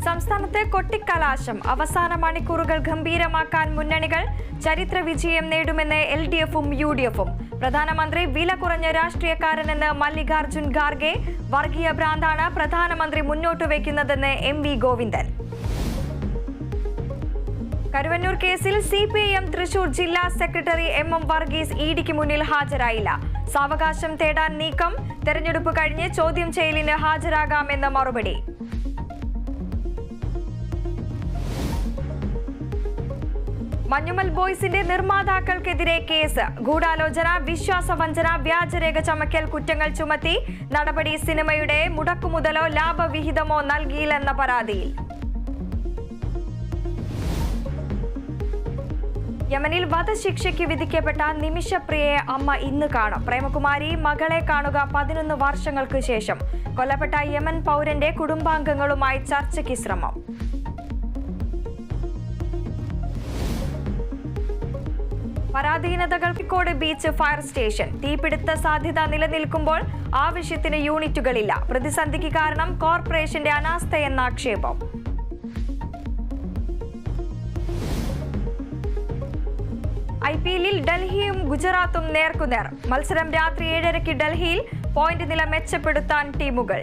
സംസ്ഥാനത്തെ കൊട്ടിക്കലാശം അവസാന മണിക്കൂറുകൾ ഗംഭീരമാക്കാൻ മുന്നണികൾ ചരിത്ര വിജയം നേടുമെന്ന് LDFും UDFും. പ്രധാനമന്ത്രി വില കുറഞ്ഞ രാഷ്ട്രീയക്കാരനെന്ന് മല്ലികാർജുൻ ഖാർഗെ. വർഗീയ ഭ്രാന്താണ് പ്രധാനമന്ത്രി മുന്നോട്ട് വയ്ക്കുന്നതെന്ന് MV ഗോവിന്ദൻ. കരുവന്നൂർ കേസിൽ CPIM തൃശൂർ ജില്ലാ സെക്രട്ടറി MM വർഗീസ് EDക്ക് മുന്നിൽ ഹാജരായില്ല. സാവകാശം തേടാൻ നീക്കം. തെരഞ്ഞെടുപ്പ് കഴിഞ്ഞ് ചോദ്യം ചെയ്യലിന് ഹാജരാകാമെന്ന് മറുപടി. മഞ്ഞുമൽ ബോയ്സിന്റെ നിർമ്മാതാക്കൾക്കെതിരെ കേസ്. ഗൂഢാലോചന, വിശ്വാസവഞ്ചന, വ്യാജരേഖ ചമക്കൽ കുറ്റങ്ങൾ ചുമത്തി. നടപടി സിനിമയുടെ മുടക്കുമുതലോ ലാഭവിഹിതമോ നൽകിയില്ലെന്ന പരാതിയിൽ. യമനിൽ വധശിക്ഷയ്ക്ക് വിധിക്കപ്പെട്ട നിമിഷപ്രിയയെ അമ്മ ഇന്ന് കാണും. പ്രേമകുമാരി മകളെ കാണുക 11 വർഷങ്ങൾക്ക് ശേഷം. കൊല്ലപ്പെട്ട യമൻ പൗരന്റെ കുടുംബാംഗങ്ങളുമായി ചർച്ചയ്ക്ക് ശ്രമം. പരാധീനതകൾ കോഴിക്കോട് ബീച്ച് ഫയർ സ്റ്റേഷൻ. തീപിടുത്ത സാധ്യത നിലനിൽക്കുമ്പോൾ ആവശ്യത്തിന് യൂണിറ്റുകളില്ല. പ്രതിസന്ധിക്ക് കാരണം കോർപ്പറേഷന്റെ അനാസ്ഥയെന്ന ആക്ഷേപം. IPLൽ ഡൽഹിയും ഗുജറാത്തും നേർക്കുനേർ. മത്സരം രാത്രി 7:30 ഡൽഹിയിൽ. പോയിന്റ് നില മെച്ചപ്പെടുത്താൻ ടീമുകൾ.